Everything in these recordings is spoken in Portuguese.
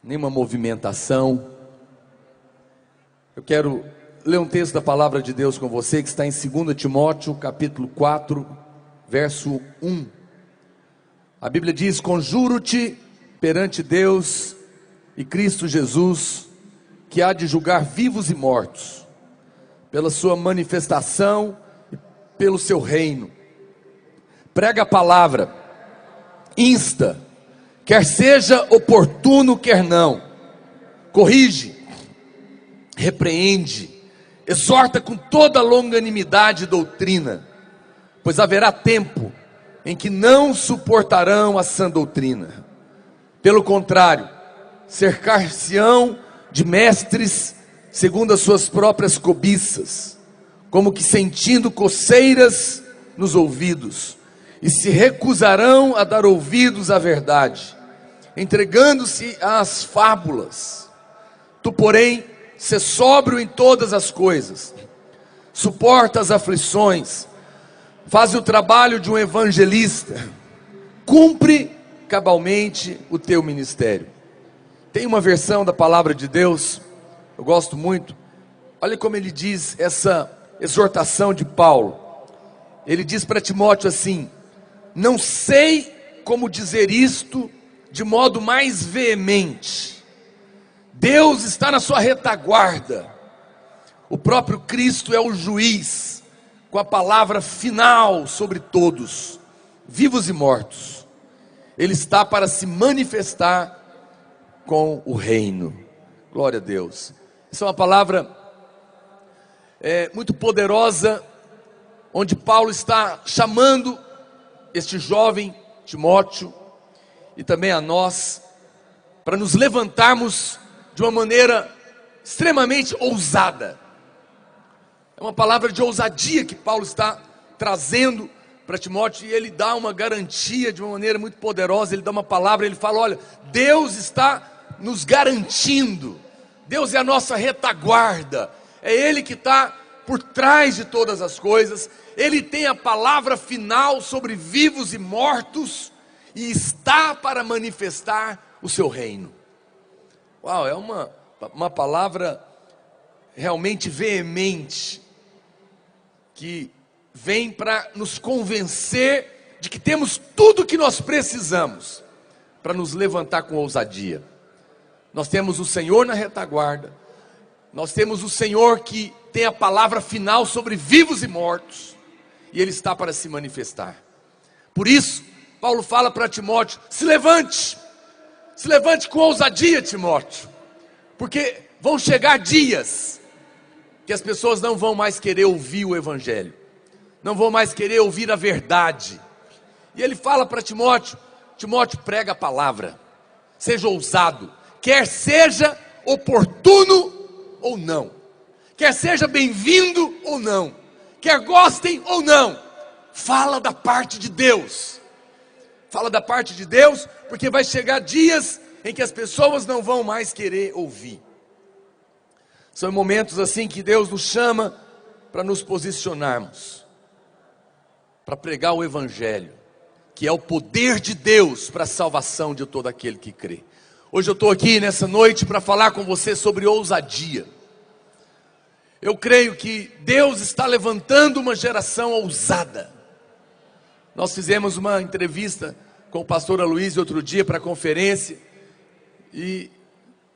nenhuma movimentação. Eu quero ler um texto da palavra de Deus com você, que está em 2 Timóteo, capítulo 4, verso 1. A Bíblia diz: conjuro-te perante Deus e Cristo Jesus, que há de julgar vivos e mortos, pela sua manifestação e pelo seu reino. Prega a palavra, insta, quer seja oportuno, quer não, corrige, repreende, exorta com toda longanimidade e doutrina, pois haverá tempo em que não suportarão a sã doutrina. Pelo contrário, cercar-se-ão de mestres segundo as suas próprias cobiças, como que sentindo coceiras nos ouvidos, e se recusarão a dar ouvidos à verdade, entregando-se às fábulas. Tu, porém, sê sóbrio em todas as coisas, suporta as aflições, faz o trabalho de um evangelista, cumpre cabalmente o teu ministério. Tem uma versão da palavra de Deus, eu gosto muito. Olha como ele diz essa exortação de Paulo. Ele diz para Timóteo assim: não sei como dizer isto de modo mais veemente. Deus está na sua retaguarda. O próprio Cristo é o juiz, com a palavra final sobre todos, vivos e mortos. Ele está para se manifestar com o reino. Glória a Deus. Essa é uma palavra muito poderosa, onde Paulo está chamando este jovem Timóteo e também a nós, para nos levantarmos de uma maneira extremamente ousada. É uma palavra de ousadia que Paulo está trazendo para Timóteo, e ele dá uma garantia de uma maneira muito poderosa. Ele dá uma palavra, ele fala: olha, Deus está nos garantindo, Deus é a nossa retaguarda, é Ele que está por trás de todas as coisas, Ele tem a palavra final sobre vivos e mortos, e está para manifestar o seu reino. Uau, é uma palavra realmente veemente, que vem para nos convencer de que temos tudo o que nós precisamos para nos levantar com ousadia. Nós temos o Senhor na retaguarda, nós temos o Senhor que tem a palavra final sobre vivos e mortos, e Ele está para se manifestar. Por isso, Paulo fala para Timóteo: se levante com ousadia, Timóteo, porque vão chegar dias que as pessoas não vão mais querer ouvir o Evangelho, não vão mais querer ouvir a verdade. E ele fala para Timóteo: Timóteo, prega a palavra, seja ousado, quer seja oportuno ou não, quer seja bem-vindo ou não, quer gostem ou não, fala da parte de Deus. Fala da parte de Deus, porque vai chegar dias em que as pessoas não vão mais querer ouvir. São momentos assim que Deus nos chama para nos posicionarmos, para pregar o Evangelho, que é o poder de Deus para a salvação de todo aquele que crê. Hoje eu estou aqui nessa noite para falar com você sobre ousadia. Eu creio que Deus está levantando uma geração ousada. Nós fizemos uma entrevista com o pastor Aloysio outro dia para a conferência, e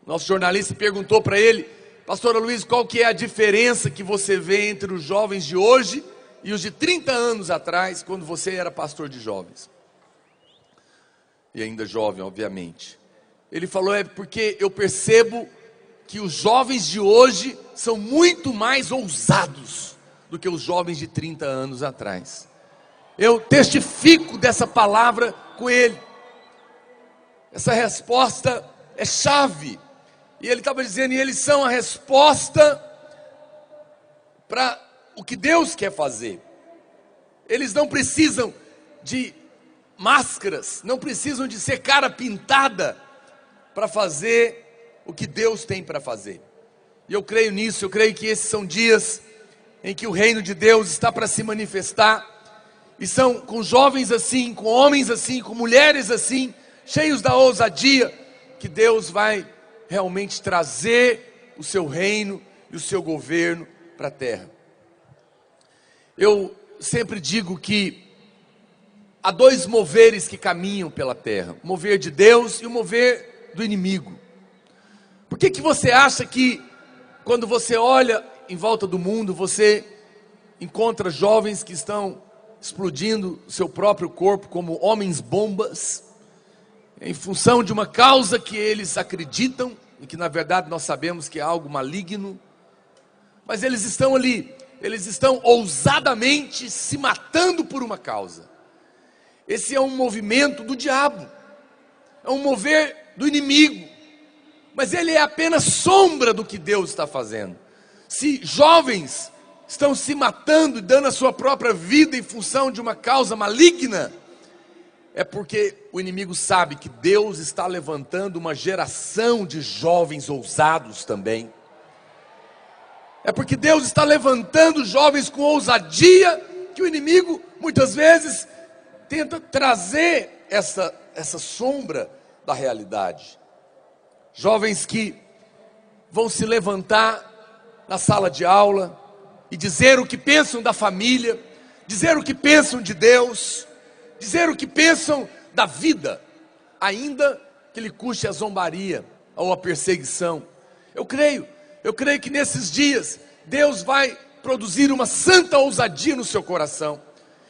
nosso jornalista perguntou para ele: pastor Aloysio, qual que é a diferença que você vê entre os jovens de hoje e os de 30 anos atrás, quando você era pastor de jovens? E ainda jovem, obviamente. Ele falou: é porque eu percebo que os jovens de hoje são muito mais ousados do que os jovens de 30 anos atrás. Eu testifico dessa palavra com ele. Essa resposta é chave. E ele estava dizendo, e eles são a resposta para o que Deus quer fazer. Eles não precisam de máscaras, não precisam de ser cara pintada para fazer o que Deus tem para fazer. E eu creio nisso, eu creio que esses são dias em que o reino de Deus está para se manifestar, e são com jovens assim, com homens assim, com mulheres assim, cheios da ousadia, que Deus vai realmente trazer o seu reino e o seu governo para a terra. Eu sempre digo que há dois moveres que caminham pela terra: o mover de Deus e o mover do inimigo. Por que você acha que quando você olha em volta do mundo, você encontra jovens que estão explodindo seu próprio corpo como homens-bombas, em função de uma causa que eles acreditam, e que na verdade nós sabemos que é algo maligno, mas eles estão ali, eles estão ousadamente se matando por uma causa. Esse é um movimento do diabo, é um mover do inimigo, mas ele é apenas sombra do que Deus está fazendo. Se jovens estão se matando e dando a sua própria vida em função de uma causa maligna, é porque o inimigo sabe que Deus está levantando uma geração de jovens ousados também. É porque Deus está levantando jovens com ousadia, que o inimigo muitas vezes tenta trazer essa sombra da realidade. Jovens que vão se levantar na sala de aula e dizer o que pensam da família, dizer o que pensam de Deus, dizer o que pensam da vida, ainda que lhe custe a zombaria ou a perseguição. Eu creio que nesses dias Deus vai produzir uma santa ousadia no seu coração,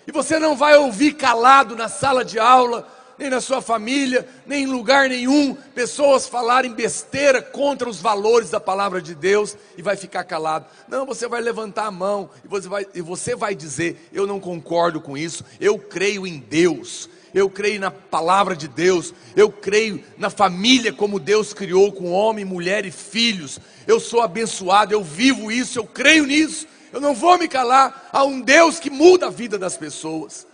e você não vai ouvir calado na sala de aula, nem na sua família, nem em lugar nenhum, pessoas falarem besteira contra os valores da palavra de Deus e vai ficar calado. Não, você vai levantar a mão e você vai dizer: eu não concordo com isso, eu creio em Deus, eu creio na palavra de Deus, eu creio na família como Deus criou, com homem, mulher e filhos. Eu sou abençoado, eu vivo isso, eu creio nisso, eu não vou me calar. Há um Deus que muda a vida das pessoas.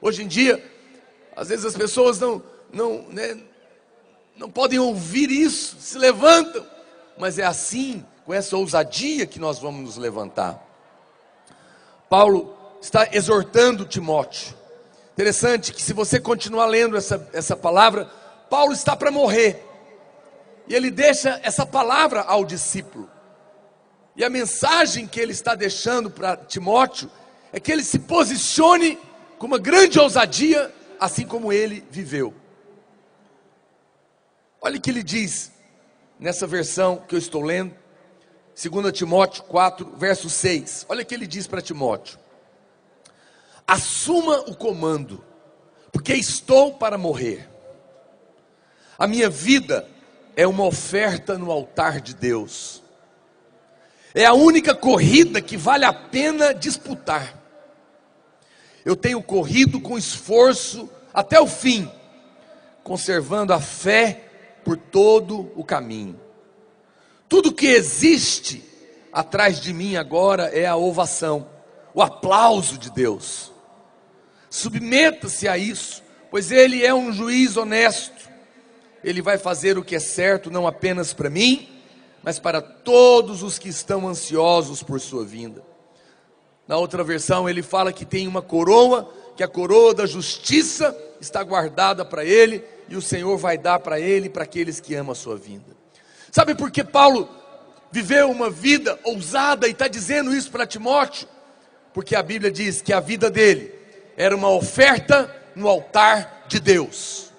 Hoje em dia, às vezes as pessoas não podem ouvir isso, se levantam, mas é assim, com essa ousadia, que nós vamos nos levantar. Paulo está exortando Timóteo. Interessante que, se você continuar lendo essa palavra, Paulo está para morrer, e ele deixa essa palavra ao discípulo, e a mensagem que ele está deixando para Timóteo é que ele se posicione com uma grande ousadia, assim como ele viveu. Olha o que ele diz nessa versão que eu estou lendo, 2 Timóteo 4, verso 6. Olha o que ele diz para Timóteo: assuma o comando, porque estou para morrer. A minha vida é uma oferta no altar de Deus. É a única corrida que vale a pena disputar. Eu tenho corrido com esforço até o fim, conservando a fé por todo o caminho. Tudo que existe atrás de mim agora é a ovação, o aplauso de Deus. Submeta-se a isso, pois Ele é um juiz honesto. Ele vai fazer o que é certo, não apenas para mim, mas para todos os que estão ansiosos por sua vinda. Na outra versão ele fala que tem uma coroa, que a coroa da justiça está guardada para ele, e o Senhor vai dar para ele e para aqueles que amam a sua vinda. Sabe por que Paulo viveu uma vida ousada e está dizendo isso para Timóteo? Porque a Bíblia diz que a vida dele era uma oferta no altar de Deus,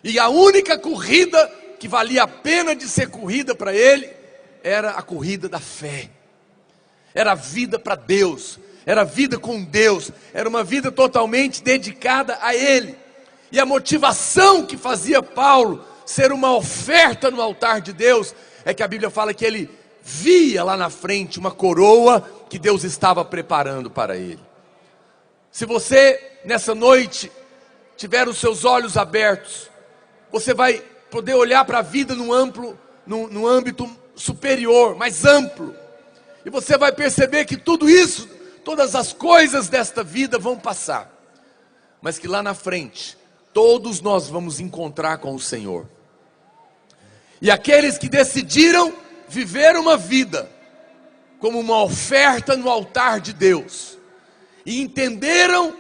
e a única corrida que valia a pena de ser corrida para ele era a corrida da fé. Era a vida para Deus, era a vida com Deus, era uma vida totalmente dedicada a Ele. E a motivação que fazia Paulo ser uma oferta no altar de Deus é que a Bíblia fala que ele via lá na frente uma coroa que Deus estava preparando para ele. Se você nessa noite tiver os seus olhos abertos, você vai poder olhar para a vida num âmbito superior, mais amplo. E você vai perceber que tudo isso, todas as coisas desta vida vão passar, mas que lá na frente, todos nós vamos encontrar com o Senhor. E aqueles que decidiram viver uma vida como uma oferta no altar de Deus, e entenderam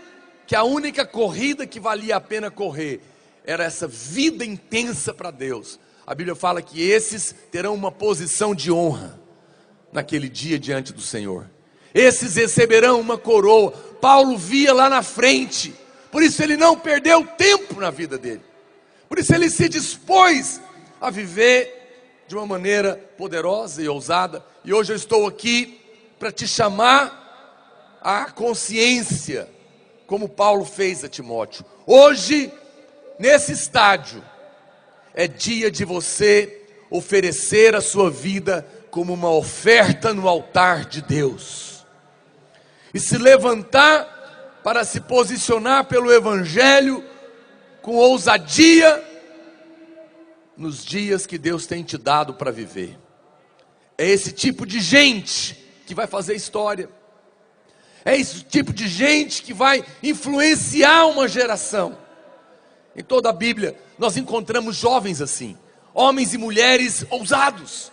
que a única corrida que valia a pena correr era essa vida intensa para Deus, a Bíblia fala que esses terão uma posição de honra naquele dia diante do Senhor. Esses receberão uma coroa. Paulo via lá na frente, por isso ele não perdeu tempo na vida dele. Por isso ele se dispôs a viver de uma maneira poderosa e ousada. E hoje eu estou aqui para te chamar à consciência, como Paulo fez a Timóteo. Hoje, nesse estádio, é dia de você oferecer a sua vida como uma oferta no altar de Deus. E se levantar para se posicionar pelo Evangelho com ousadia nos dias que Deus tem te dado para viver. É esse tipo de gente que vai fazer história. É esse tipo de gente que vai influenciar uma geração. Em toda a Bíblia nós encontramos jovens assim, homens e mulheres ousados,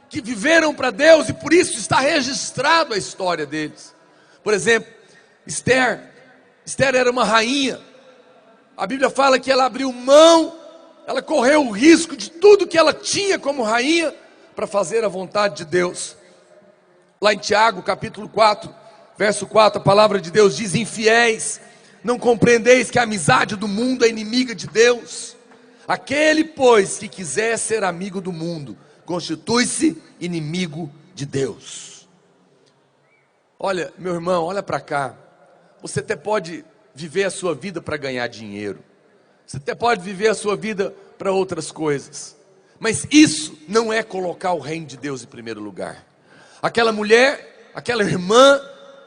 que viveram para Deus e por isso está registrado a história deles. Por exemplo, Esther era uma rainha. A Bíblia fala que ela abriu mão, ela correu o risco de tudo que ela tinha como rainha para fazer a vontade de Deus. Lá em Tiago, capítulo 4, verso 4, a palavra de Deus diz: infiéis, não compreendeis que a amizade do mundo é inimiga de Deus? Aquele, pois, que quiser ser amigo do mundo, constitui-se inimigo de Deus. Olha, meu irmão, olha para cá. Você até pode viver a sua vida para ganhar dinheiro. Você até pode viver a sua vida para outras coisas. Mas isso não é colocar o reino de Deus em primeiro lugar. Aquela mulher, aquela irmã,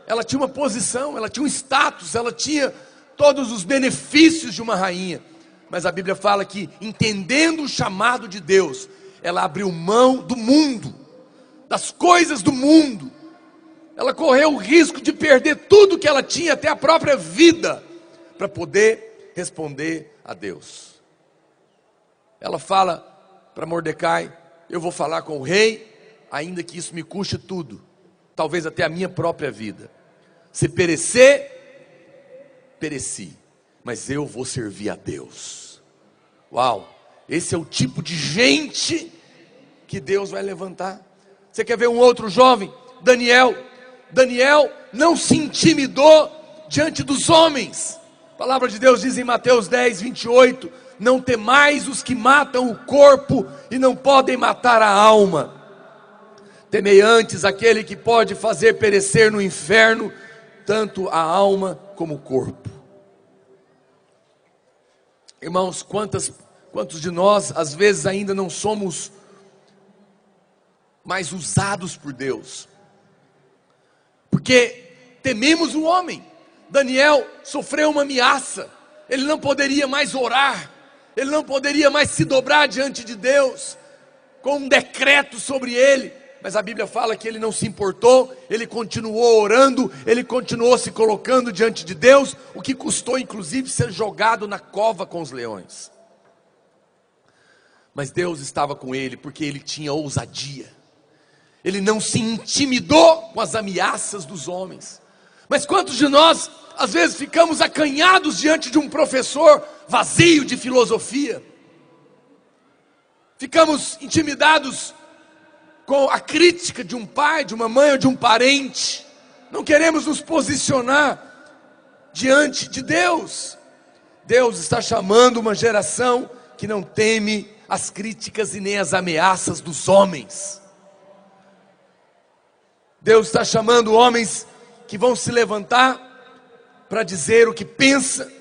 ela tinha uma posição, ela tinha um status, ela tinha todos os benefícios de uma rainha. Mas a Bíblia fala que, entendendo o chamado de Deus, ela abriu mão do mundo, das coisas do mundo. Ela correu o risco de perder tudo que ela tinha, até a própria vida, para poder responder a Deus. Ela fala para Mordecai: eu vou falar com o rei, ainda que isso me custe tudo, talvez até a minha própria vida. Se perecer, pereci, mas eu vou servir a Deus. Uau, esse é o tipo de gente que Deus vai levantar. Você quer ver um outro jovem? Daniel não se intimidou diante dos homens. A palavra de Deus diz em Mateus 10, 28, não temais os que matam o corpo e não podem matar a alma. Temei antes aquele que pode fazer perecer no inferno tanto a alma como o corpo. Irmãos, quantos de nós às vezes ainda não somos mais usados por Deus, porque tememos o homem. Daniel sofreu uma ameaça, ele não poderia mais orar, ele não poderia mais se dobrar diante de Deus, com um decreto sobre ele. Mas a Bíblia fala que ele não se importou, ele continuou orando, ele continuou se colocando diante de Deus, o que custou inclusive ser jogado na cova com os leões. Mas Deus estava com ele, porque ele tinha ousadia, ele não se intimidou com as ameaças dos homens. Mas quantos de nós, às vezes, ficamos acanhados diante de um professor vazio de filosofia, ficamos intimidados com a crítica de um pai, de uma mãe ou de um parente, não queremos nos posicionar diante de Deus. Deus está chamando uma geração que não teme as críticas e nem as ameaças dos homens. Deus está chamando homens que vão se levantar para dizer o que pensa,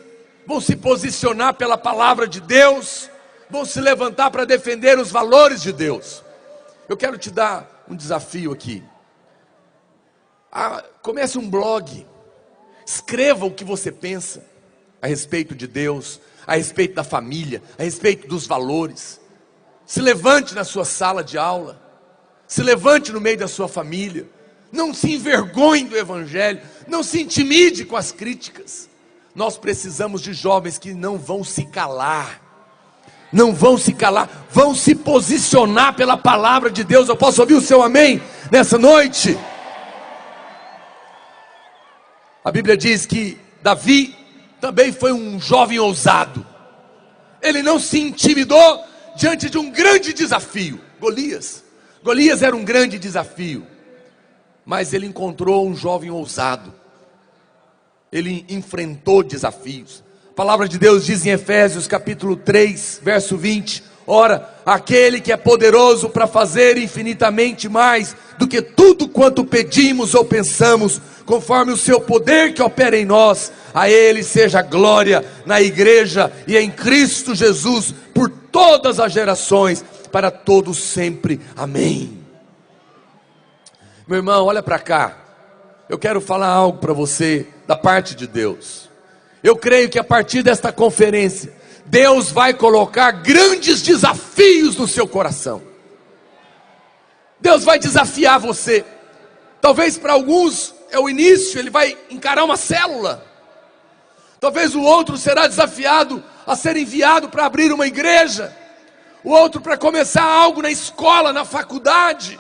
vão se posicionar pela palavra de Deus, vão se levantar para defender os valores de Deus. Eu quero te dar um desafio aqui. Comece um blog, escreva o que você pensa a respeito de Deus, a respeito da família, a respeito dos valores. Se levante na sua sala de aula, se levante no meio da sua família. Não se envergonhe do Evangelho, não se intimide com as críticas. Nós precisamos de jovens que não vão se calar, vão se posicionar pela palavra de Deus. Eu posso ouvir o seu amém nessa noite? A Bíblia diz que Davi também foi um jovem ousado. Ele não se intimidou diante de um grande desafio, Golias. Golias era um grande desafio, mas ele encontrou um jovem ousado. Ele enfrentou desafios. A palavra de Deus diz em Efésios capítulo 3, verso 20: ora, aquele que é poderoso para fazer infinitamente mais do que tudo quanto pedimos ou pensamos, conforme o seu poder que opera em nós, a ele seja glória na igreja e em Cristo Jesus, por todas as gerações, para todos sempre, amém. Meu irmão, olha para cá, eu quero falar algo para você, da parte de Deus. Eu creio que a partir desta conferência, Deus vai colocar grandes desafios no seu coração. Deus vai desafiar você. Talvez para alguns é o início, ele vai encarar uma célula. Talvez o outro será desafiado a ser enviado para abrir uma igreja. O outro para começar algo na escola, na faculdade.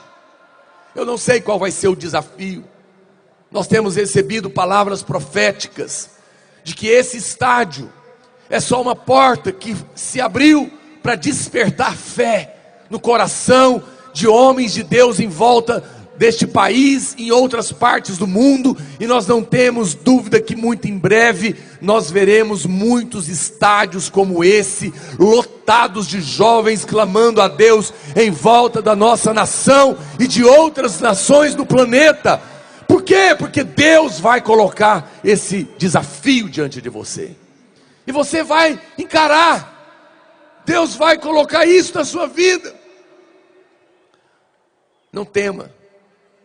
Eu não sei qual vai ser o desafio. Nós temos recebido palavras proféticas de que esse estádio é só uma porta que se abriu para despertar fé no coração de homens de Deus em volta deste país, em outras partes do mundo, e nós não temos dúvida que muito em breve nós veremos muitos estádios como esse, lotados de jovens clamando a Deus em volta da nossa nação e de outras nações do planeta. Por quê? Porque Deus vai colocar esse desafio diante de você, e você vai encarar. Deus vai colocar isso na sua vida. Não tema.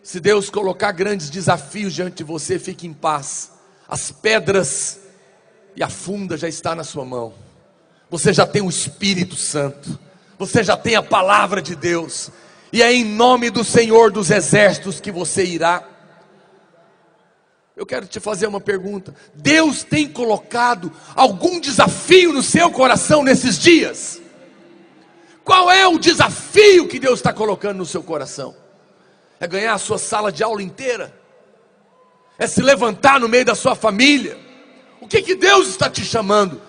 Se Deus colocar grandes desafios diante de você, fique em paz. As pedras e a funda já está na sua mão. Você já tem o Espírito Santo. Você já tem a palavra de Deus. E é em nome do Senhor dos Exércitos que você irá. Eu quero te fazer uma pergunta. Deus tem colocado algum desafio no seu coração nesses dias? Qual é o desafio que Deus está colocando no seu coração? É ganhar a sua sala de aula inteira? É se levantar no meio da sua família? O que Deus está te chamando?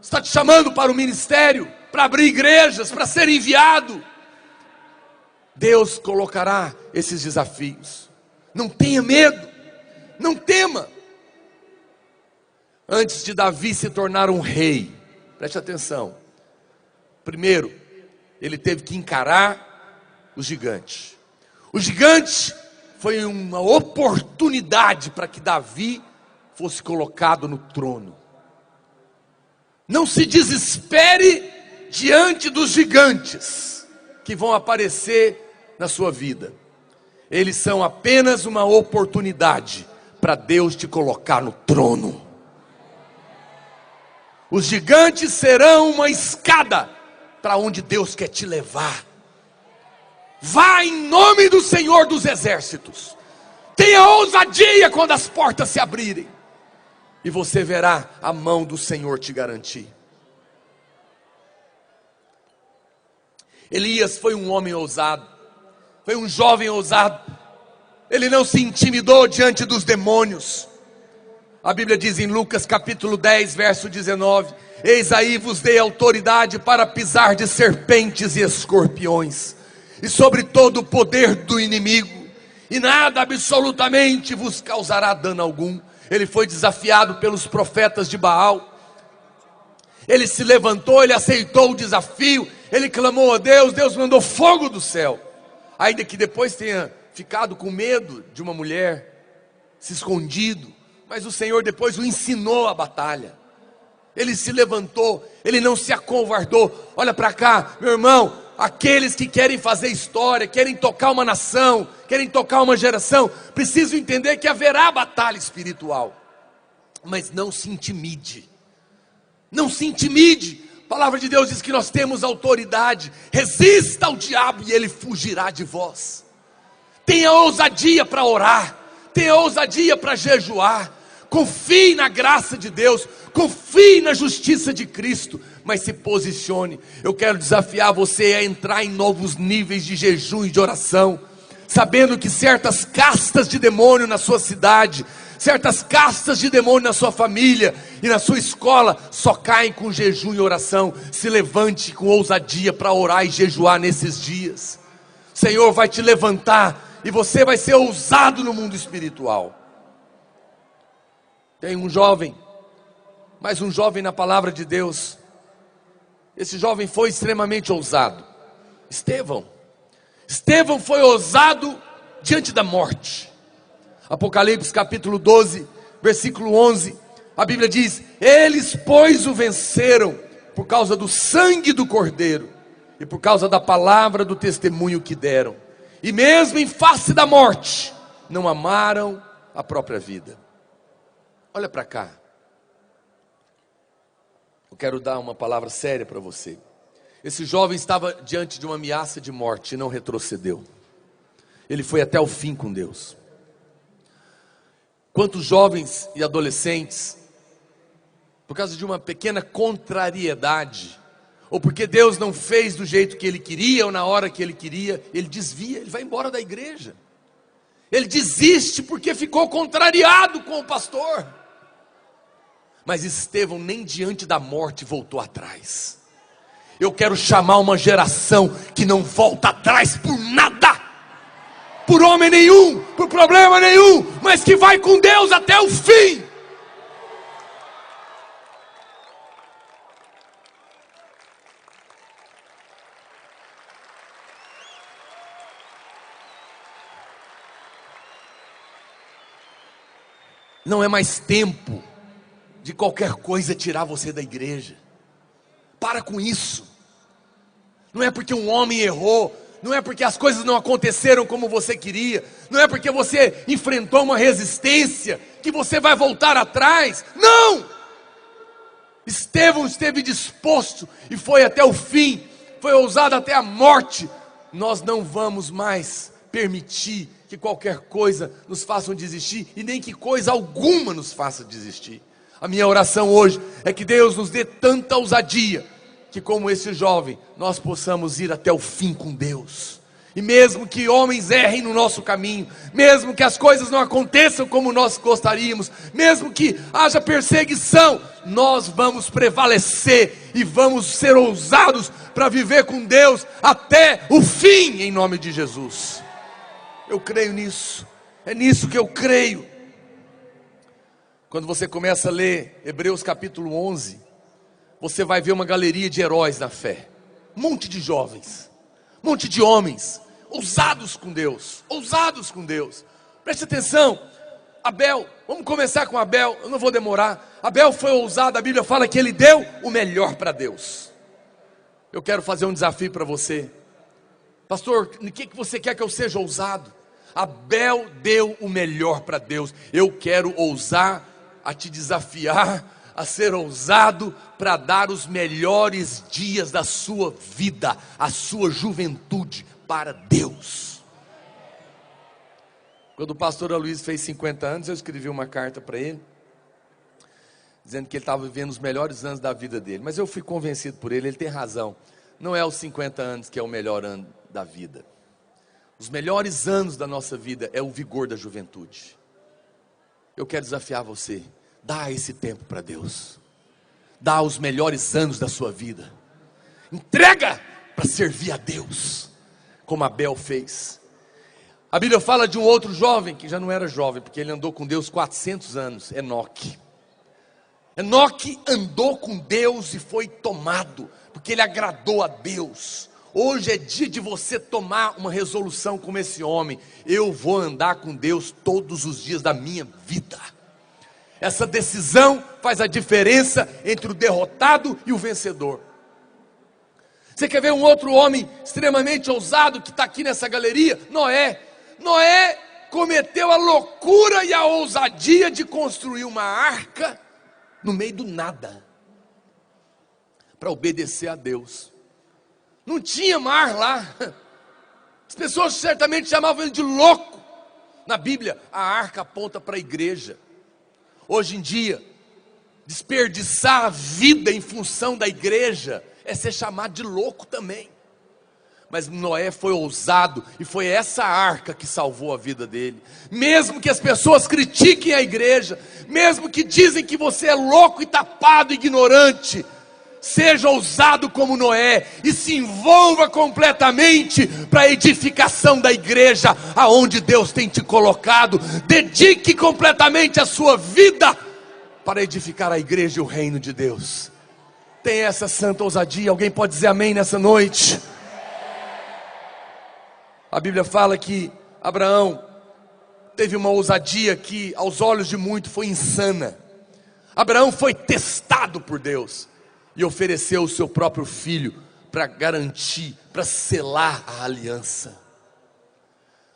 Está te chamando para o ministério, para abrir igrejas, para ser enviado. Deus colocará esses desafios. Não tenha medo, não tema. Antes de Davi se tornar um rei, preste atenção. Primeiro, ele teve que encarar o gigante. O gigante foi uma oportunidade para que Davi fosse colocado no trono. Não se desespere diante dos gigantes que vão aparecer na sua vida. Eles são apenas uma oportunidade para Deus te colocar no trono. Os gigantes serão uma escada para onde Deus quer te levar. Vá em nome do Senhor dos Exércitos. Tenha ousadia quando as portas se abrirem, e você verá a mão do Senhor te garantir. Elias foi um homem ousado, foi um jovem ousado. Ele não se intimidou diante dos demônios. A Bíblia diz em Lucas capítulo 10, verso 19: eis aí vos dei autoridade para pisar de serpentes e escorpiões, e sobre todo o poder do inimigo, e nada absolutamente vos causará dano algum. Ele foi desafiado pelos profetas de Baal. Ele se levantou, ele aceitou o desafio, ele clamou a Deus, Deus mandou fogo do céu. Ainda que depois tenha ficado com medo de uma mulher, se escondido, mas o Senhor depois o ensinou a batalha. Ele se levantou, ele não se acovardou. Olha para cá, meu irmão, aqueles que querem fazer história, querem tocar uma nação, querem tocar uma geração, precisam entender que haverá batalha espiritual. Mas não se intimide. Não se intimide. A palavra de Deus diz que nós temos autoridade. Resista ao diabo e ele fugirá de vós. Tenha ousadia para orar. Tenha ousadia para jejuar. Confie na graça de Deus. Confie na justiça de Cristo. Mas se posicione. Eu quero desafiar você a entrar em novos níveis de jejum e de oração, sabendo que certas castas de demônio na sua cidade Certas castas de demônio na sua família e na sua escola só caem com jejum e oração. Se levante com ousadia para orar e jejuar nesses dias. O Senhor vai te levantar e você vai ser ousado no mundo espiritual. Tem um jovem, mais um jovem na palavra de Deus. Esse jovem foi extremamente ousado. Estevão foi ousado diante da morte. Apocalipse capítulo 12, versículo 11, a Bíblia diz: eles pois o venceram por causa do sangue do Cordeiro e por causa da palavra do testemunho que deram, e mesmo em face da morte, não amaram a própria vida. Olha para cá, eu quero dar uma palavra séria para você. Esse jovem estava diante de uma ameaça de morte e não retrocedeu. Ele foi até o fim com Deus. Quantos jovens e adolescentes, por causa de uma pequena contrariedade, ou porque Deus não fez do jeito que ele queria, ou na hora que ele queria, ele desvia, ele vai embora da igreja. Ele desiste porque ficou contrariado com o pastor. Mas Estevão nem diante da morte voltou atrás. Eu quero chamar uma geração que não volta atrás por nada, por homem nenhum, por problema nenhum, mas que vai com Deus até o fim. Não é mais tempo de qualquer coisa tirar você da igreja. Para com isso. Não é porque um homem errou, não é porque as coisas não aconteceram como você queria, não é porque você enfrentou uma resistência que você vai voltar atrás. Não! Estevão esteve disposto e foi até o fim, foi ousado até a morte. Nós não vamos mais permitir que qualquer coisa nos faça desistir, e nem que coisa alguma nos faça desistir. A minha oração hoje é que Deus nos dê tanta ousadia, que como esse jovem, nós possamos ir até o fim com Deus. E mesmo que homens errem no nosso caminho, mesmo que as coisas não aconteçam como nós gostaríamos, mesmo que haja perseguição, nós vamos prevalecer e vamos ser ousados para viver com Deus até o fim, em nome de Jesus. Eu creio nisso, é nisso que eu creio. Quando você começa a ler Hebreus capítulo 11, você vai ver uma galeria de heróis da fé, um monte de jovens, um monte de homens, ousados com Deus, ousados com Deus. Preste atenção, Abel, vamos começar com Abel, eu não vou demorar. Abel foi ousado, a Bíblia fala que ele deu o melhor para Deus. Eu quero fazer um desafio para você. Pastor, o que você quer que eu seja ousado? Abel deu o melhor para Deus. Eu quero ousar a te desafiar a ser ousado para dar os melhores dias da sua vida, a sua juventude, para Deus. Quando o pastor Aloysio fez 50 anos, eu escrevi uma carta para ele, dizendo que ele estava vivendo os melhores anos da vida dele. Mas eu fui convencido por ele, ele tem razão. Não é os 50 anos que é o melhor ano da vida. Os melhores anos da nossa vida é o vigor da juventude. Eu quero desafiar você, dá esse tempo para Deus. Dá os melhores anos da sua vida. Entrega para servir a Deus, como Abel fez. A Bíblia fala de um outro jovem, que já não era jovem, porque ele andou com Deus 400 anos, Enoque. Enoque andou com Deus e foi tomado, porque ele agradou a Deus. Hoje é dia de você tomar uma resolução como esse homem: eu vou andar com Deus todos os dias da minha vida. Essa decisão faz a diferença entre o derrotado e o vencedor. Você quer ver um outro homem extremamente ousado que está aqui nessa galeria? Noé. Noé cometeu a loucura e a ousadia de construir uma arca no meio do nada, para obedecer a Deus. Não tinha mar lá. As pessoas certamente chamavam ele de louco. Na Bíblia, a arca aponta para a igreja. Hoje em dia, desperdiçar a vida em função da igreja é ser chamado de louco também. Mas Noé foi ousado, e foi essa arca que salvou a vida dele. Mesmo que as pessoas critiquem a igreja, mesmo que dizem que você é louco e tapado, ignorante, seja ousado como Noé, e se envolva completamente para a edificação da igreja, aonde Deus tem te colocado. Dedique completamente a sua vida, para edificar a igreja e o reino de Deus. Tem essa santa ousadia. Alguém pode dizer amém nessa noite? A Bíblia fala que Abraão teve uma ousadia que aos olhos de muitos foi insana. Abraão foi testado por Deus e ofereceu o seu próprio filho para garantir, para selar a aliança.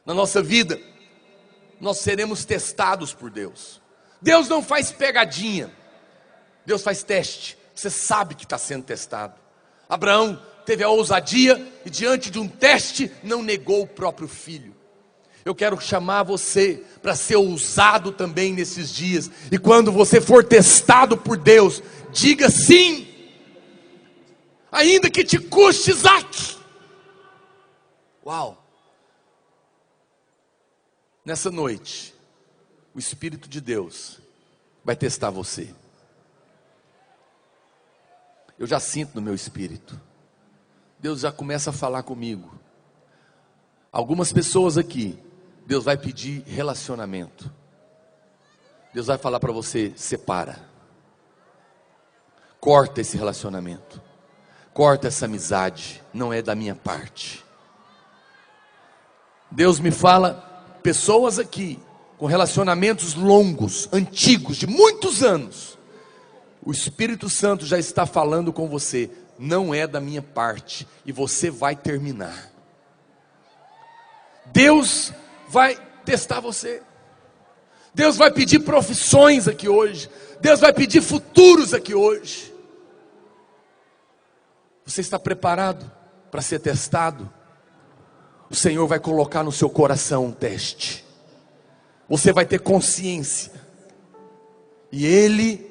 Na nossa vida, nós seremos testados por Deus. Deus não faz pegadinha, Deus faz teste. Você sabe que está sendo testado. Abraão teve a ousadia e diante de um teste não negou o próprio filho. Eu quero chamar você para ser ousado também nesses dias. E quando você for testado por Deus, diga sim, ainda que te custe Isaac. Uau! Nessa noite, o Espírito de Deus vai testar você. Eu já sinto no meu espírito. Deus já começa a falar comigo. Algumas pessoas aqui, Deus vai pedir relacionamento. Deus vai falar para você: separa. Corta esse relacionamento. Corta essa amizade. Não é da minha parte. Deus me fala, pessoas aqui com relacionamentos longos, antigos, de muitos anos. O Espírito Santo já está falando com você: não é da minha parte, e você vai terminar. Deus vai testar você. Deus vai pedir profissões aqui hoje. Deus vai pedir futuros aqui hoje. Você está preparado para ser testado? O Senhor vai colocar no seu coração um teste. Você vai ter consciência, e Ele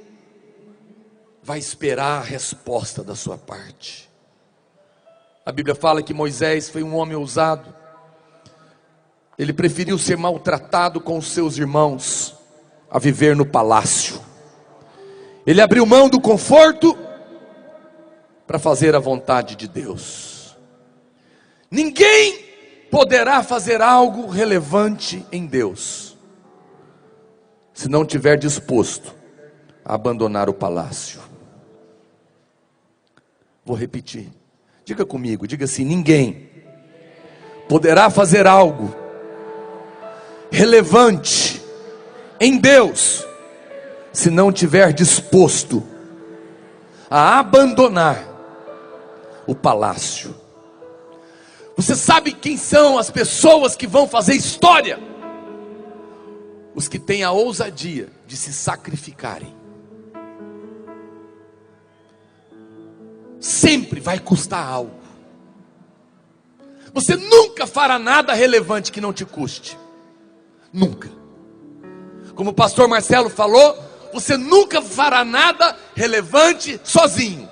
vai esperar a resposta da sua parte. A Bíblia fala que Moisés foi um homem ousado. Ele preferiu ser maltratado com os seus irmãos a viver no palácio. Ele abriu mão do conforto para fazer a vontade de Deus. Ninguém poderá fazer algo relevante em Deus se não tiver disposto a abandonar o palácio. Vou repetir. Diga comigo, diga assim: ninguém poderá fazer algo relevante em Deus se não tiver disposto a abandonar o palácio. Você sabe quem são as pessoas que vão fazer história? Os que têm a ousadia de se sacrificarem. Sempre vai custar algo. Você nunca fará nada relevante que não te custe. Nunca. Como o pastor Marcelo falou, você nunca fará nada relevante sozinho.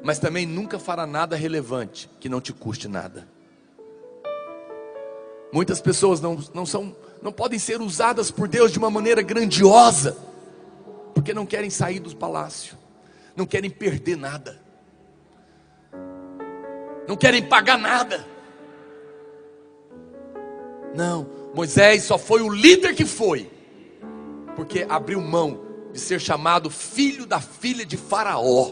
Mas também nunca fará nada relevante que não te custe nada. Muitas pessoas não podem ser usadas por Deus de uma maneira grandiosa, porque não querem sair do palácio, não querem perder nada, não querem pagar nada. Não, Moisés só foi o líder que foi porque abriu mão de ser chamado filho da filha de Faraó.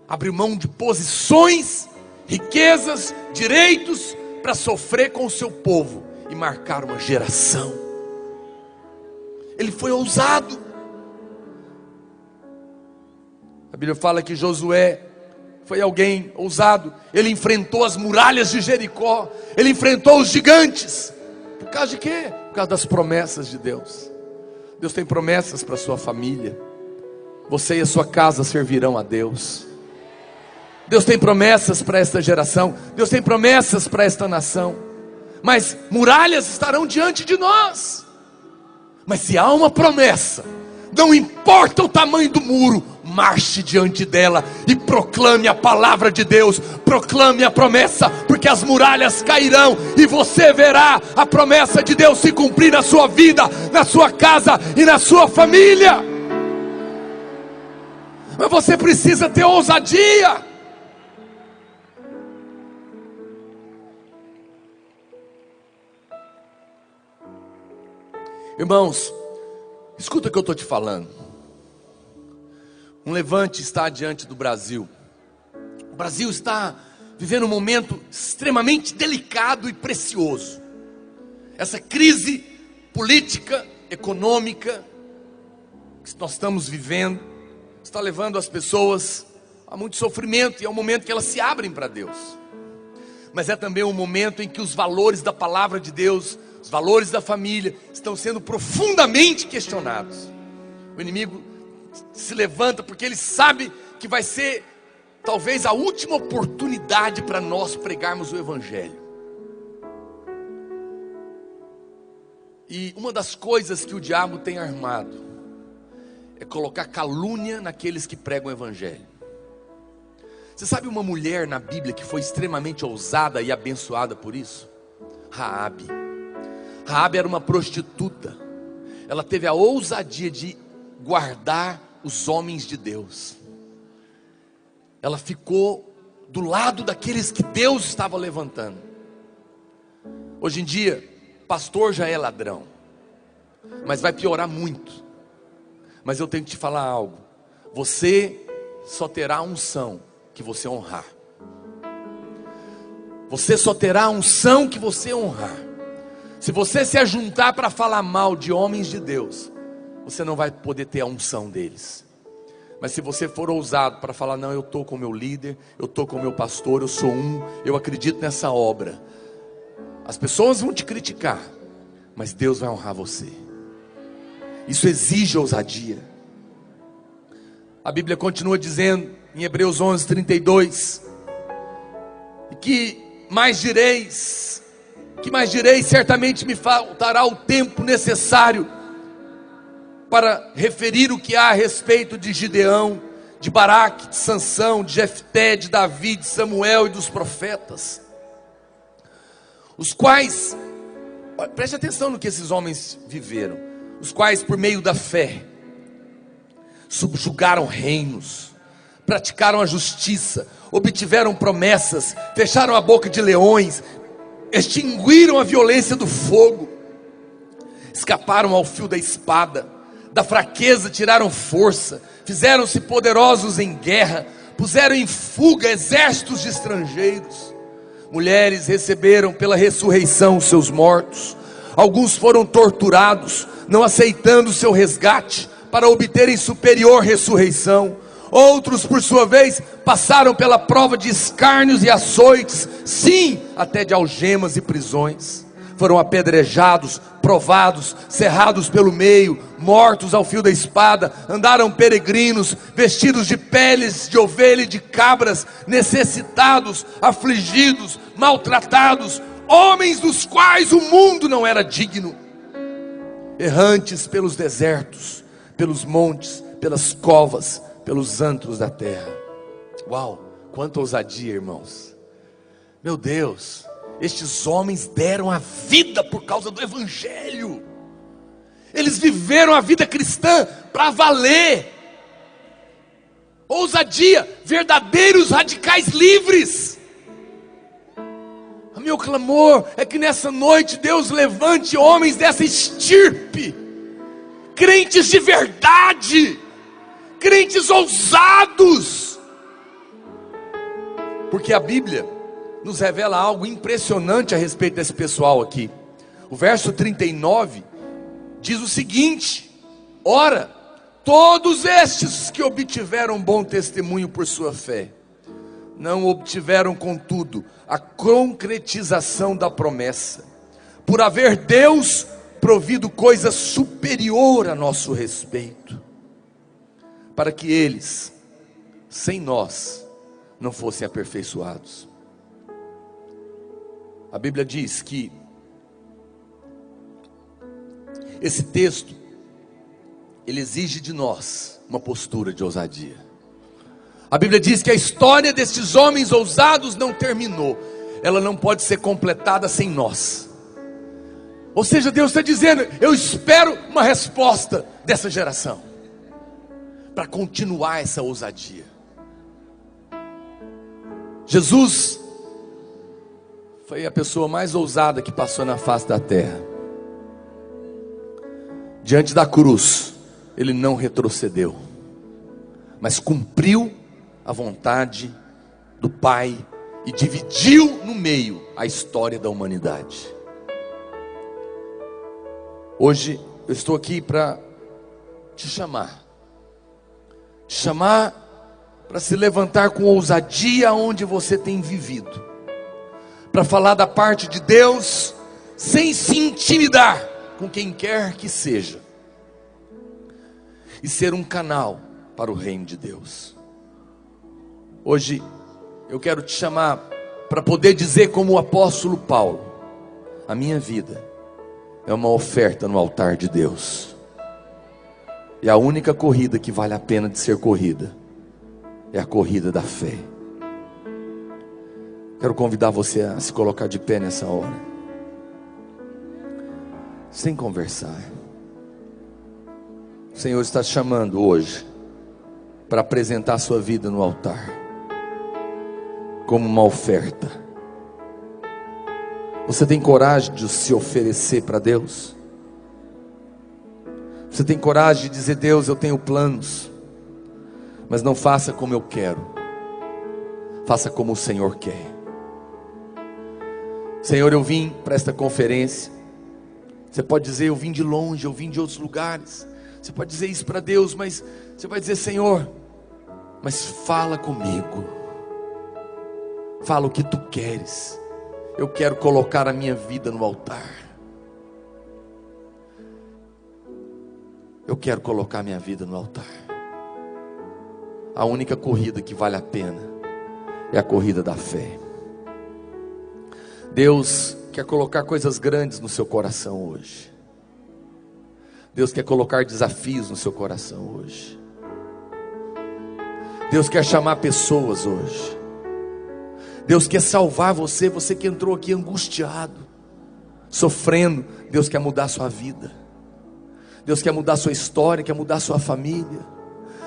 Abriu mão de posições, riquezas, direitos, para sofrer com o seu povo e marcar uma geração. Ele foi ousado. A Bíblia fala que Josué foi alguém ousado. Ele enfrentou as muralhas de Jericó. Ele enfrentou os gigantes. Por causa de quê? Por causa das promessas de Deus. Deus tem promessas para a sua família. Você e a sua casa servirão a Deus. Deus tem promessas para esta geração. Deus tem promessas para esta nação. Mas muralhas estarão diante de nós. Mas se há uma promessa, não importa o tamanho do muro, marche diante dela e proclame a palavra de Deus, proclame a promessa, porque as muralhas cairão e você verá a promessa de Deus se cumprir na sua vida, na sua casa e na sua família. Mas você precisa ter ousadia. Irmãos, escuta o que eu estou te falando. Um levante está diante do Brasil. O Brasil está vivendo um momento extremamente delicado e precioso. Essa crise política, econômica que nós estamos vivendo está levando as pessoas a muito sofrimento, e é um momento que elas se abrem para Deus. Mas é também um momento em que os valores da palavra de Deus, os valores da família, estão sendo profundamente questionados. O inimigo se levanta porque ele sabe que vai ser talvez a última oportunidade para nós pregarmos o Evangelho. E uma das coisas que o diabo tem armado é colocar calúnia naqueles que pregam o Evangelho. Você sabe uma mulher na Bíblia que foi extremamente ousada e abençoada por isso? Raabe. Raabe era uma prostituta. Ela teve a ousadia de guardar os homens de Deus. Ela ficou do lado daqueles que Deus estava levantando. Hoje em dia, pastor já é ladrão, mas vai piorar muito. Mas eu tenho que te falar algo: você só terá unção que você honrar. Você só terá unção que você honrar. Se você se ajuntar para falar mal de homens de Deus, você não vai poder ter a unção deles. Mas se você for ousado para falar: não, eu estou com o meu líder, eu estou com o meu pastor, eu sou eu acredito nessa obra, as pessoas vão te criticar, mas Deus vai honrar você. Isso exige ousadia. A Bíblia continua dizendo em Hebreus 11:32: e que mais direis, certamente me faltará o tempo necessário para referir o que há a respeito de Gideão, de Baraque, de Sansão, de Jefté, de Davi, de Samuel e dos profetas, os quais, preste atenção no que esses homens viveram, os quais por meio da fé subjugaram reinos, praticaram a justiça, obtiveram promessas, fecharam a boca de leões, extinguiram a violência do fogo, escaparam ao fio da espada, da fraqueza tiraram força, fizeram-se poderosos em guerra, puseram em fuga exércitos de estrangeiros. Mulheres receberam pela ressurreição os seus mortos. Alguns foram torturados, não aceitando o seu resgate, para obterem superior ressurreição. Outros, por sua vez, passaram pela prova de escárnios e açoites, sim, até de algemas e prisões. Foram apedrejados, provados, cerrados pelo meio, mortos ao fio da espada. Andaram peregrinos, vestidos de peles de ovelha e de cabras, necessitados, afligidos, maltratados, homens dos quais o mundo não era digno, errantes pelos desertos, pelos montes, pelas covas, pelos antros da terra. Uau, quanta ousadia, irmãos. Meu Deus, estes homens deram a vida por causa do Evangelho. Eles viveram a vida cristã para valer. Ousadia, verdadeiros radicais livres. O meu clamor é que nessa noite Deus levante homens dessa estirpe, crentes de verdade, crentes ousados, porque a Bíblia nos revela algo impressionante a respeito desse pessoal aqui. O verso 39 diz o seguinte: ora, todos estes que obtiveram bom testemunho por sua fé, não obtiveram contudo a concretização da promessa, por haver Deus provido coisa superior a nosso respeito, para que eles, sem nós, não fossem aperfeiçoados. A Bíblia diz que esse texto ele exige de nós uma postura de ousadia. A Bíblia diz que a história destes homens ousados não terminou. Ela não pode ser completada sem nós. Ou seja, Deus está dizendo: eu espero uma resposta dessa geração, para continuar essa ousadia. Jesus foi a pessoa mais ousada que passou na face da terra. Diante da cruz, ele não retrocedeu, mas cumpriu a vontade do Pai e dividiu no meio a história da humanidade. Hoje eu estou aqui para te chamar para se levantar com ousadia onde você tem vivido, para falar da parte de Deus sem se intimidar com quem quer que seja, e ser um canal para o reino de Deus. Hoje eu quero te chamar para poder dizer como o apóstolo Paulo: a minha vida é uma oferta no altar de Deus, e a única corrida que vale a pena de ser corrida é a corrida da fé. Quero convidar você a se colocar de pé nessa hora, sem conversar. O Senhor está te chamando hoje para apresentar a sua vida no altar, como uma oferta. Você tem coragem de se oferecer para Deus? Você tem coragem de dizer: Deus, eu tenho planos, mas não faça como eu quero, faça como o Senhor quer. Senhor, eu vim para esta conferência. Você pode dizer: eu vim de longe, eu vim de outros lugares. Você pode dizer isso para Deus, mas você vai dizer: Senhor, mas fala comigo, fala o que tu queres. Eu quero colocar a minha vida no altar. Eu quero colocar a minha vida no altar. A única corrida que vale a pena é a corrida da fé. Deus quer colocar coisas grandes no seu coração hoje. Deus quer colocar desafios no seu coração hoje. Deus quer chamar pessoas hoje. Deus quer salvar você, você que entrou aqui angustiado, sofrendo. Deus quer mudar a sua vida. Deus quer mudar a sua história, quer mudar a sua família.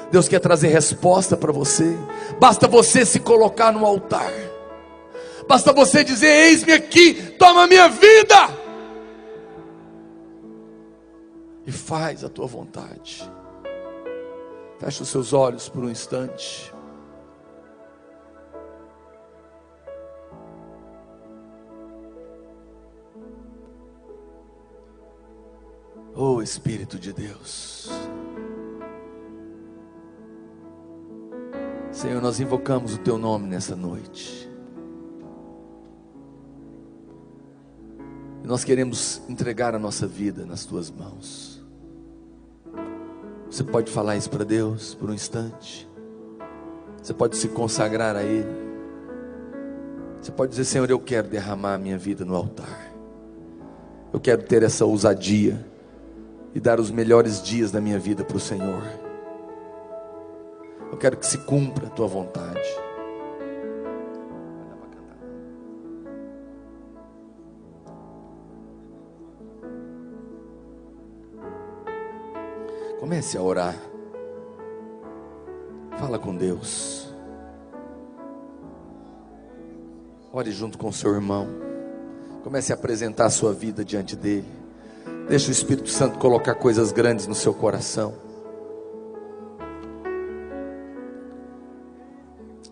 Deus quer trazer resposta para você. Basta você se colocar no altar. Basta você dizer: eis-me aqui, toma a minha vida, e faz a tua vontade. Fecha os seus olhos por um instante. Oh Espírito de Deus, Senhor, nós invocamos o teu nome nessa noite. Nós queremos entregar a nossa vida nas tuas mãos. Você pode falar isso para Deus por um instante. Você pode se consagrar a Ele. Você pode dizer: Senhor, eu quero derramar a minha vida no altar. Eu quero ter essa ousadia e dar os melhores dias da minha vida para o Senhor. Eu quero que se cumpra a tua vontade. Comece a orar. Fala com Deus. Ore junto com o seu irmão. Comece a apresentar a sua vida diante dele. Deixa o Espírito Santo colocar coisas grandes no seu coração.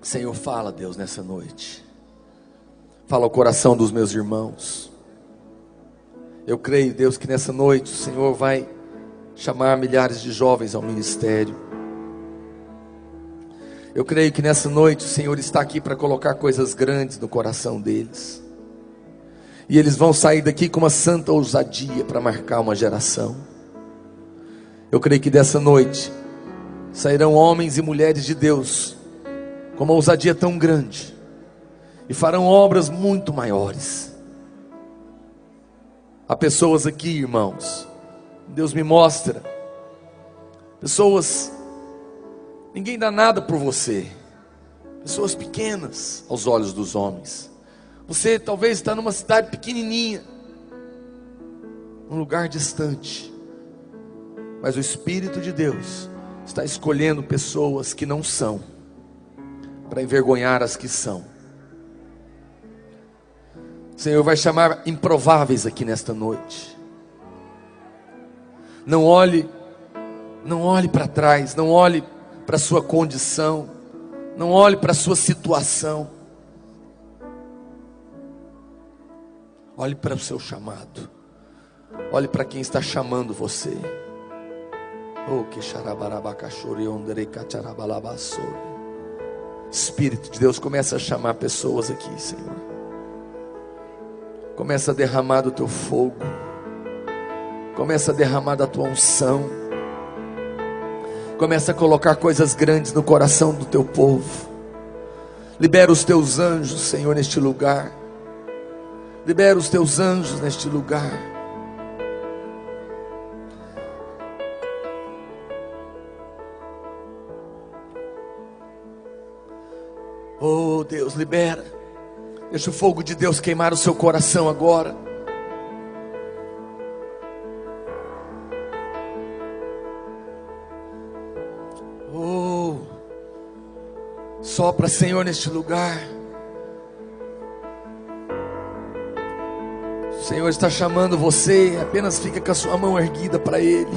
Senhor, fala, Deus, nessa noite. Fala ao coração dos meus irmãos. Eu creio, Deus, que nessa noite o Senhor vai chamar milhares de jovens ao ministério. Eu creio que nessa noite o Senhor está aqui para colocar coisas grandes no coração deles. E eles vão sair daqui com uma santa ousadia para marcar uma geração. Eu creio que dessa noite sairão homens e mulheres de Deus com uma ousadia tão grande e farão obras muito maiores. Há pessoas aqui, irmãos, Deus me mostra, Pessoas, ninguém dá nada por você. Pessoas pequenas aos olhos dos homens. Você talvez está numa cidade pequenininha, num lugar distante, mas o Espírito de Deus está escolhendo pessoas que não são, para envergonhar as que são. O Senhor vai chamar improváveis aqui nesta noite. Não olhe para trás, não olhe para a sua condição, não olhe para a sua situação. Olhe para o seu chamado. Olhe para quem está chamando você. Espírito de Deus, começa a chamar pessoas aqui, Senhor. Começa a derramar do teu fogo. Começa a derramar da tua unção. Começa a colocar coisas grandes no coração do teu povo. Libera os teus anjos, Senhor, neste lugar. Libera os teus anjos neste lugar. Oh Deus, libera. Deixa o fogo de Deus queimar o seu coração agora. Oh, sopra, Senhor, neste lugar. O Senhor está chamando você. Apenas fica com a sua mão erguida para Ele.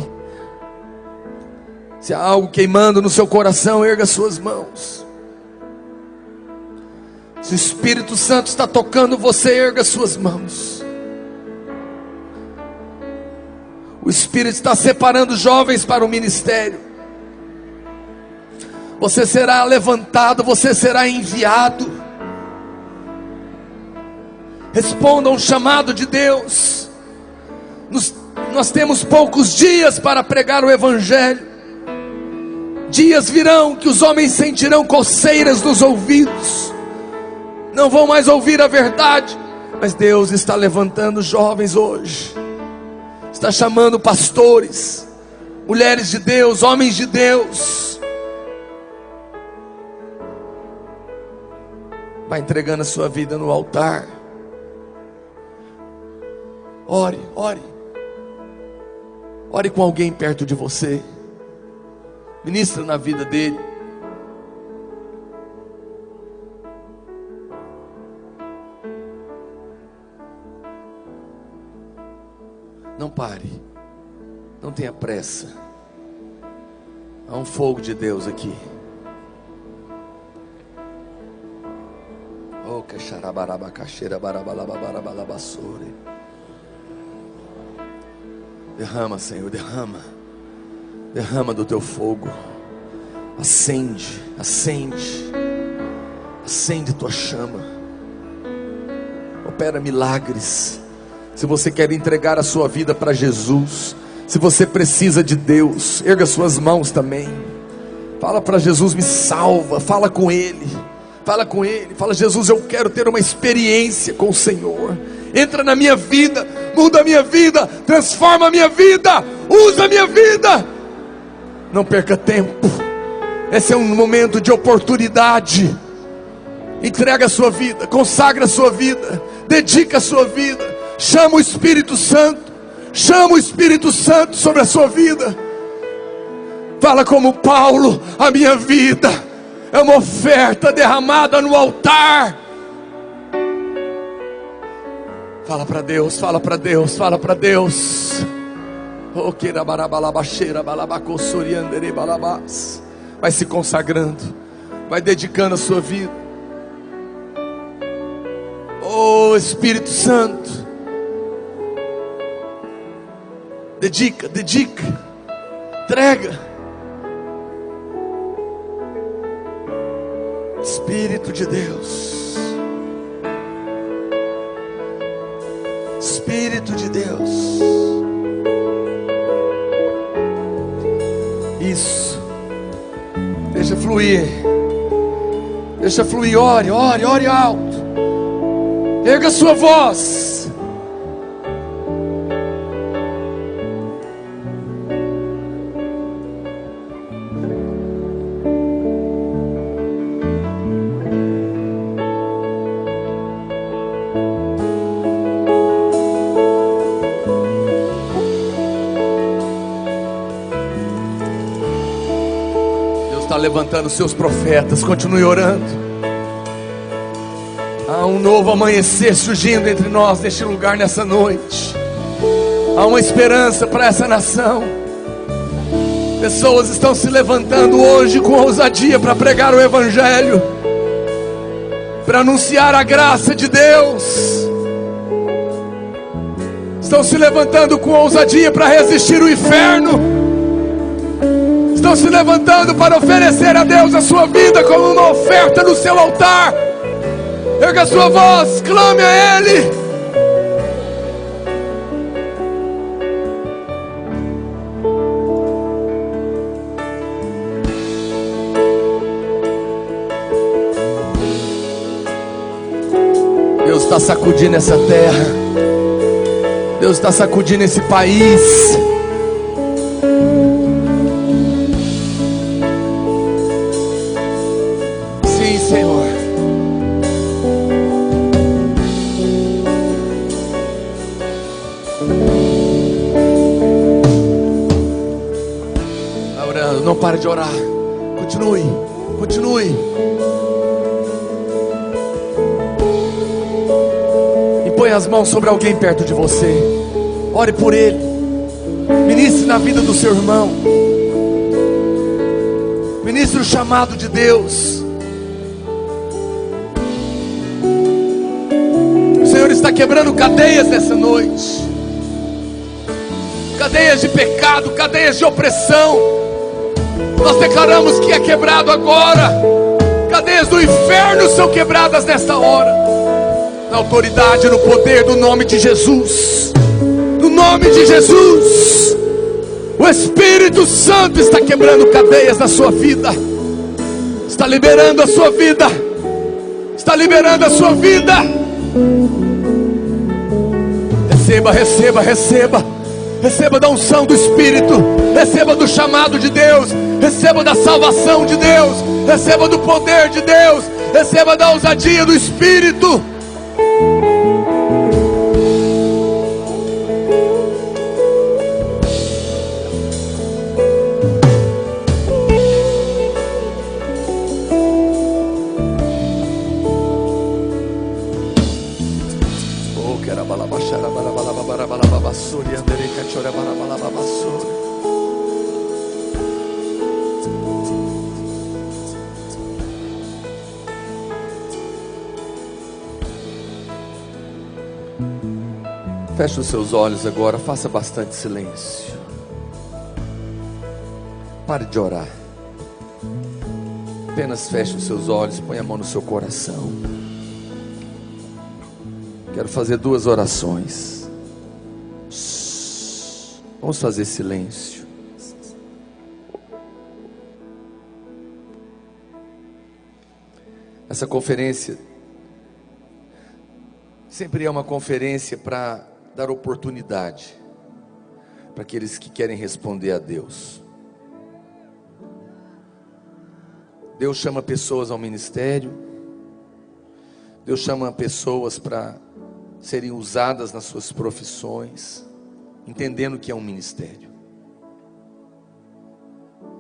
Se há algo queimando no seu coração, erga suas mãos. Se o Espírito Santo está tocando você, erga suas mãos. O Espírito está separando jovens para o ministério. Você será levantado, você será enviado. Responda ao chamado de Deus. Nós temos poucos dias para pregar o Evangelho. Dias virão que os homens sentirão coceiras nos ouvidos. Não vão mais ouvir a verdade. Mas Deus está levantando jovens hoje. Está chamando pastores, mulheres de Deus, homens de Deus. Vai entregando a sua vida no altar. Ore, ore. Ore com alguém perto de você. Ministra na vida dele. Não pare. Não tenha pressa. Há um fogo de Deus aqui. Oh, que xarabarabacaxeira barabalabarabalabasore. Derrama, Senhor, derrama. Derrama do teu fogo. Acende, acende. Acende tua chama. Opera milagres. Se você quer entregar a sua vida para Jesus, se você precisa de Deus, erga suas mãos também. Fala para Jesus, me salva. Fala com Ele. Fala com Ele. Fala, Jesus, eu quero ter uma experiência com o Senhor. Entra na minha vida, muda a minha vida, transforma a minha vida, usa a minha vida. Não perca tempo. Esse é um momento de oportunidade. Entrega a sua vida, consagra a sua vida, dedica a sua vida. Chama o Espírito Santo. Chama o Espírito Santo sobre a sua vida. Fala como Paulo: a minha vida é uma oferta derramada no altar. Fala para Deus, fala para Deus, fala para Deus. Vai se consagrando, vai dedicando a sua vida. Oh Espírito Santo, dedica, dedica, entrega. Espírito de Deus, Espírito de Deus. Isso. Deixa fluir. Deixa fluir. Ore, ore, ore alto. Erga a sua voz. levantando seus profetas. Continue orando. Há um novo amanhecer surgindo entre nós neste lugar, nessa noite. Há uma esperança para essa nação. Pessoas estão se levantando hoje com ousadia para pregar o Evangelho, para anunciar a graça de Deus. Estão se levantando com ousadia para resistir o inferno. Estão se levantando para oferecer a Deus a sua vida como uma oferta no seu altar. Erga a sua voz, clame a Ele. Deus está sacudindo essa terra. Deus está sacudindo esse país. Sim, Senhor. Está orando, não pare de orar. Continue, continue. Põe as mãos sobre alguém perto de você. Ore por ele. Ministre na vida do seu irmão. Ministre o chamado de Deus. O Senhor está quebrando cadeias nessa noite. Cadeias de pecado, cadeias de opressão. Nós declaramos que é quebrado agora. Cadeias do inferno são quebradas nesta hora. Na autoridade, no poder do nome de Jesus. No nome de Jesus. O Espírito Santo está quebrando cadeias na sua vida. Está liberando a sua vida. Está liberando a sua vida. Receba, receba, receba. Receba da unção do Espírito. Receba do chamado de Deus. Receba da salvação de Deus. Receba do poder de Deus. Receba da ousadia do Espírito. Feche os seus olhos agora, faça bastante silêncio. Pare de orar. Apenas feche os seus olhos, põe a mão no seu coração. Quero fazer 2 orações. Vamos fazer silêncio. Essa conferência sempre é uma conferência para dar oportunidade para aqueles que querem responder a Deus. Deus chama pessoas ao ministério. Deus chama pessoas para serem usadas nas suas profissões, entendendo que é um ministério.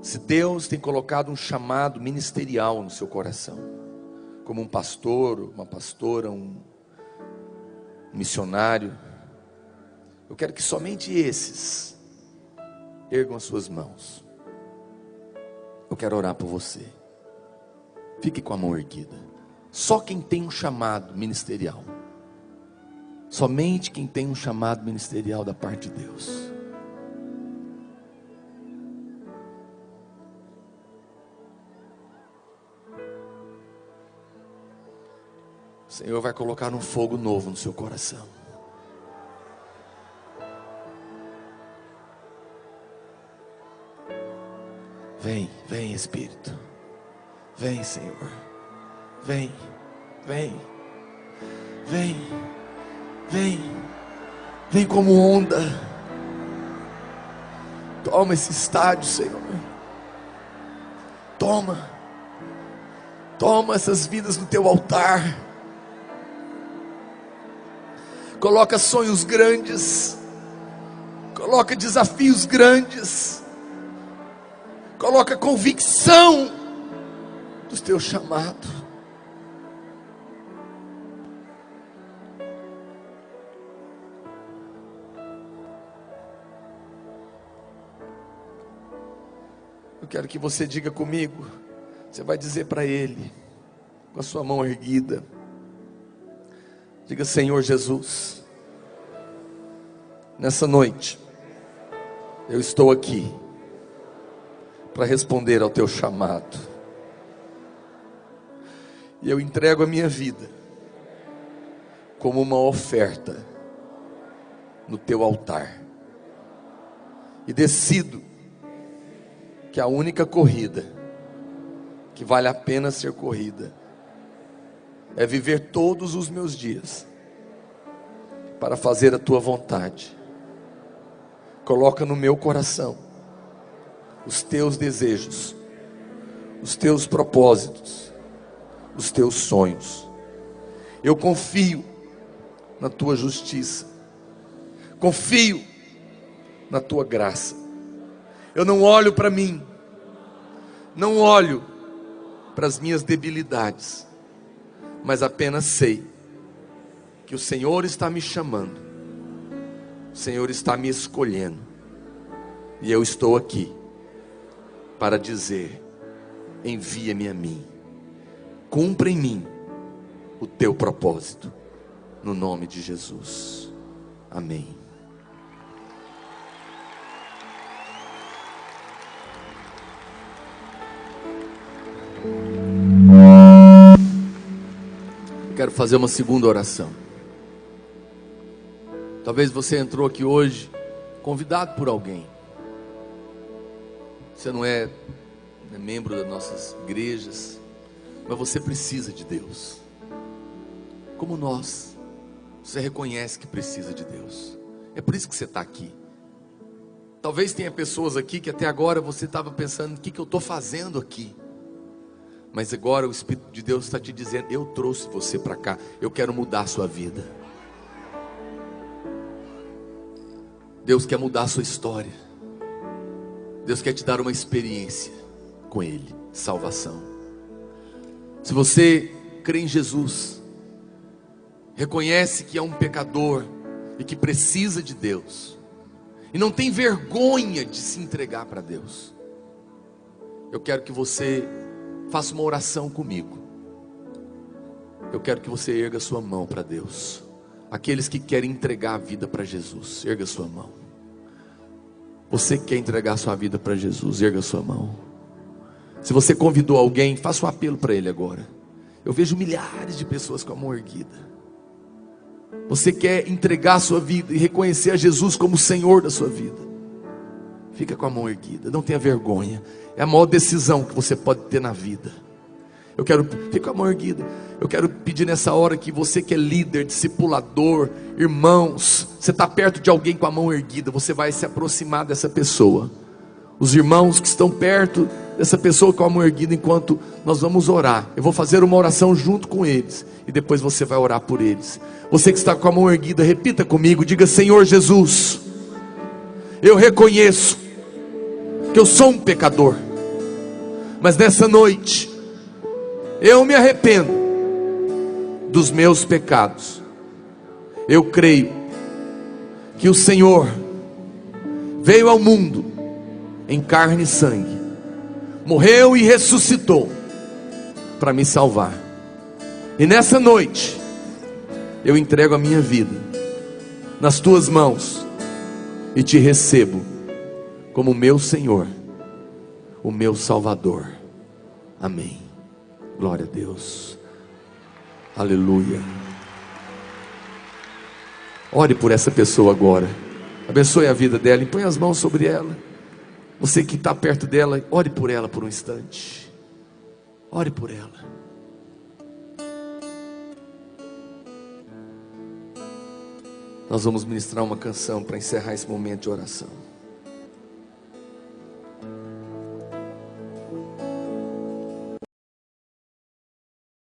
Se Deus tem colocado um chamado ministerial no seu coração, como um pastor, uma pastora, um missionário, eu quero que somente esses ergam as suas mãos. Eu quero orar por você. Fique com a mão erguida. Só quem tem um chamado ministerial. Somente quem tem um chamado ministerial da parte de Deus. O Senhor vai colocar um fogo novo no seu coração. Vem, vem Espírito. Vem, Senhor. Vem, vem, vem, vem, vem como onda. Toma esse estádio, Senhor. Toma essas vidas no teu altar. Coloca sonhos grandes. Coloca desafios grandes. Coloca convicção do teu chamado. Eu quero que você diga comigo. Você vai dizer para Ele, com a sua mão erguida, diga: Senhor Jesus, nessa noite eu estou aqui para responder ao teu chamado, e eu entrego a minha vida como uma oferta no teu altar, e decido que a única corrida que vale a pena ser corrida é viver todos os meus dias para fazer a tua vontade. Coloca no meu coração os teus desejos, os teus propósitos, os teus sonhos. Eu confio na tua justiça, confio na tua graça. Eu não olho para mim, não olho para as minhas debilidades, mas apenas sei que o Senhor está me chamando, o Senhor está me escolhendo, e eu estou aqui para dizer: envia-me a mim, cumpra em mim o teu propósito, no nome de Jesus, amém. Quero fazer uma segunda oração. Talvez você entrou aqui hoje convidado por alguém. Você não é membro das nossas igrejas, mas você precisa de Deus. Como nós, você reconhece que precisa de Deus. É por isso que você está aqui. Talvez tenha pessoas aqui que até agora você estava pensando: o que eu estou fazendo aqui? Mas agora o Espírito de Deus está te dizendo: eu trouxe você para cá, eu quero mudar a sua vida. Deus quer mudar a sua história. Deus quer te dar uma experiência com Ele, salvação. Se você crê em Jesus, reconhece que é um pecador e que precisa de Deus, e não tem vergonha de se entregar para Deus, eu quero que você faça uma oração comigo. Eu quero que você erga sua mão para Deus. Aqueles que querem entregar a vida para Jesus, erga sua mão. Você que quer entregar sua vida para Jesus, erga sua mão. Se você convidou alguém, faça um apelo para ele agora. Eu vejo milhares de pessoas com a mão erguida. Você quer entregar a sua vida e reconhecer a Jesus como o Senhor da sua vida, fica com a mão erguida, não tenha vergonha. É a maior decisão que você pode ter na vida. Fica com a mão erguida. Eu quero pedir nessa hora que você que é líder, discipulador, irmãos, você está perto de alguém com a mão erguida, você vai se aproximar dessa pessoa. Os irmãos que estão perto dessa pessoa com a mão erguida, enquanto nós vamos orar, eu vou fazer uma oração junto com eles, e depois você vai orar por eles. Você que está com a mão erguida, repita comigo, diga: Senhor Jesus, eu reconheço que eu sou um pecador, mas nessa noite eu me arrependo dos meus pecados. Eu creio que o Senhor veio ao mundo em carne e sangue, morreu e ressuscitou para me salvar. E nessa noite eu entrego a minha vida nas tuas mãos e te recebo como meu Senhor, o meu Salvador. Amém. Glória a Deus. Aleluia. Ore por essa pessoa agora. Abençoe a vida dela, impõe as mãos sobre ela. Você que está perto dela, ore por ela por um instante. Ore por ela. Nós vamos ministrar uma canção para encerrar esse momento de oração.